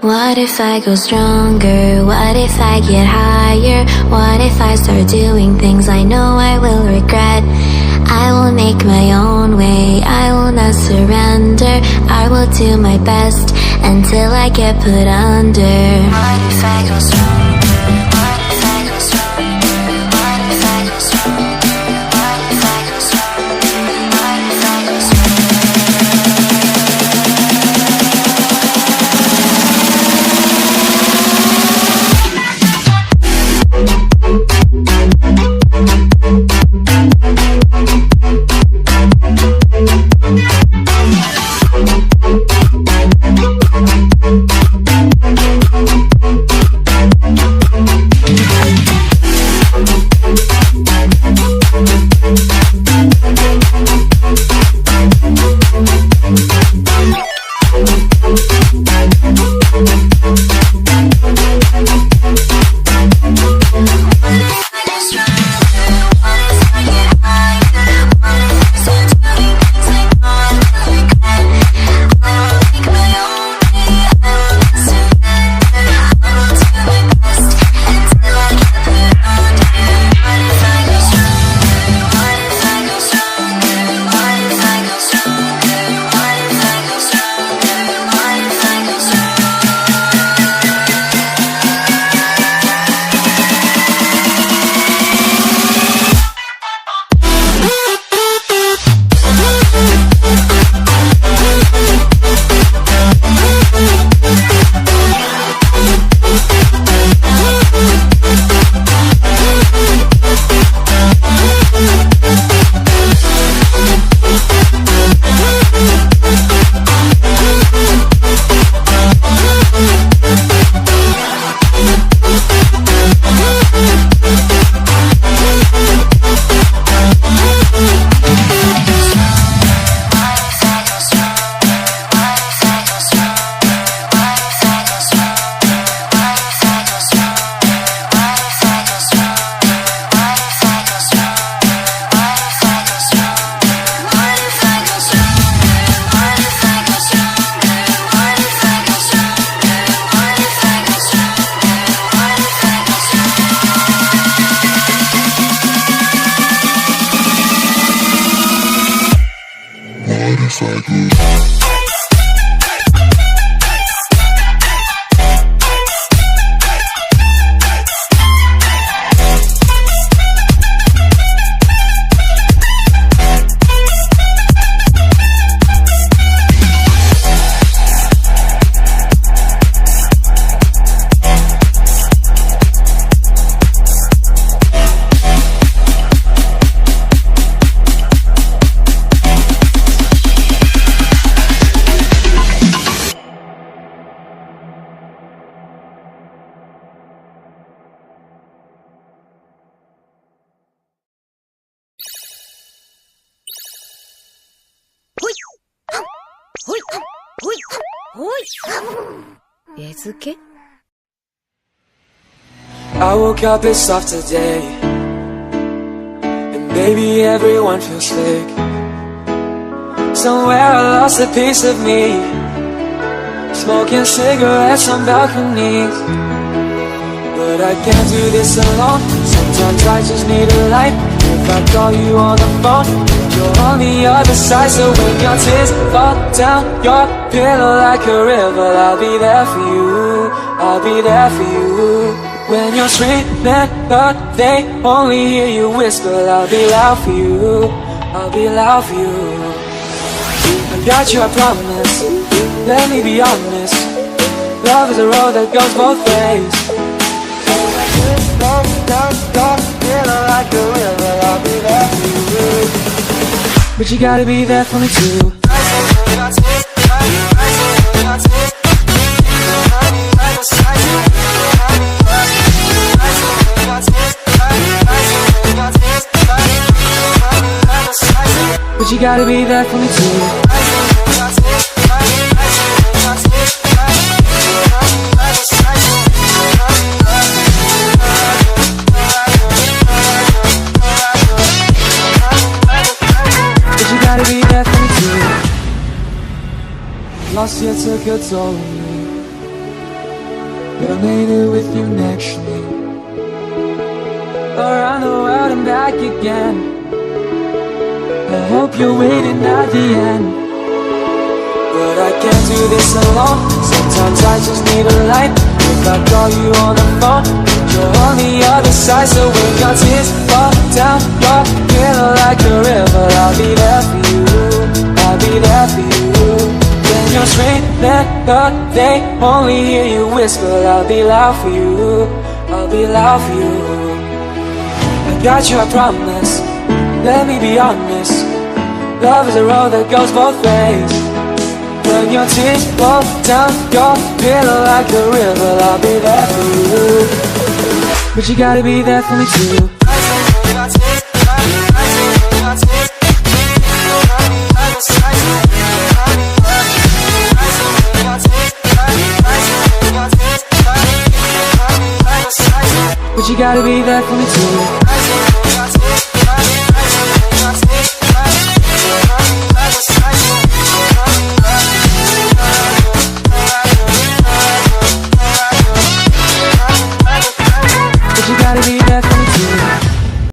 What if I go stronger? What if I get higher? What if I start doing things I know I will regret? I will make my own way, I will not surrender. I will do my best until I get put under. What if I go stronger? What if I go stronger? What if I go stronger? What if I go stronger? What if I go stronger? I woke up pissed off today, and maybe everyone feels sick. Somewhere I lost a piece of me, smoking cigarettes on balconies. But I can't do this alone, sometimes I just need a light. If I call you on the phone, you're on the other side. So when your tears fall down your pillow like a river, I'll be there for you, I'll be there for you. When you're screaming but they only hear you whisper, I'll be loud for you, I'll be loud for you. I got you, I promise, let me be honest. Love is a road that goes both ways. Like a river, I'll be there for you. But you gotta be there for me too. But you gotta be there for me too. Last year took a toll on me. but I made it with you next to me. Around the world and back again. I hope you're waiting at the end. But I can't do this alone. Sometimes I just need a light. If I call you on the phone, you're on the other side. So when your tears fall down your pillow like a river, I'll be there for you, I'll be there for you. When you're screaming but they only hear you whisper, I'll be loud for you, I'll be loud for you. I got you, I promise. Let me be honest. Love is a road that goes both ways. When your tears fall down your pillow like a river, I'll be there for you. But you gotta be there for me too. But you gotta be there for me too.